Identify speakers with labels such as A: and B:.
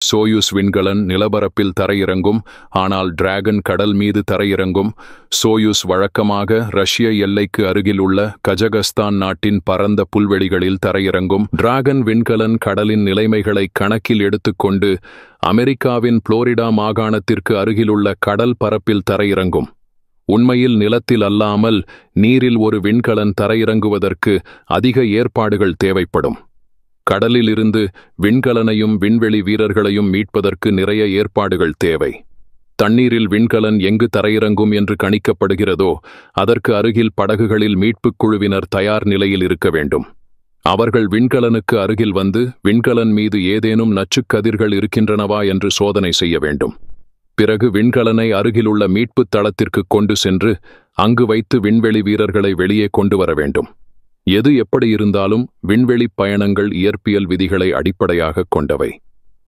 A: Soyuz விண்கலன் நிலப்பரப்பில் தரையிறங்கும், ஆனால் டிராகன் கடல் மீது தரையிறங்கும். சோயுஸ் வழக்கமாக ரஷ்ய எல்லைக்கு அருகில் உள்ள கஜகஸ்தான் நாட்டின் பரந்த புல்வெளிகளில் தரையிறங்கும். டிராகன் விண்கலன் கடலின் நிலைமைகளை கணக்கில் எடுத்துக்கொண்டு அமெரிக்காவின் புளோரிடா மாகாணத்திற்கு அருகிலுள்ள கடல் பரப்பில் தரையிறங்கும். உண்மையில் நிலத்தில் அல்லாமல் நீரில் ஒரு விண்கலன் தரையிறங்குவதற்கு அதிக ஏற்பாடுகள் தேவைப்படும். கடலில் இருந்து விண்கலனையும் விண்வெளி வீரர்களையும் மீட்பதற்கு நிறைய ஏற்பாடுகள் தேவை. தண்ணீரில் விண்கலன் எங்கு தரையிறங்கும் என்று கணிக்கப்படுகிறதோ அதற்கு அருகில் படகுகளில் மீட்புக் குழுவினர் தயார் நிலையில் இருக்க வேண்டும். அவர்கள் விண்கலனுக்கு அருகில் வந்து விண்கலன் மீது ஏதேனும் நச்சுக்கதிர்கள் இருக்கின்றனவா என்று சோதனை செய்ய வேண்டும். பிறகு விண்கலனை அருகிலுள்ள மீட்புத் தளத்திற்கு கொண்டு சென்று அங்கு வைத்து விண்வெளி வீரர்களை வெளியே கொண்டு வர வேண்டும். எது எப்படி இருந்தாலும் விண்வெளிப் பயணங்கள் இயற்பியல் விதிகளை அடிப்படையாகக் கொண்டவை.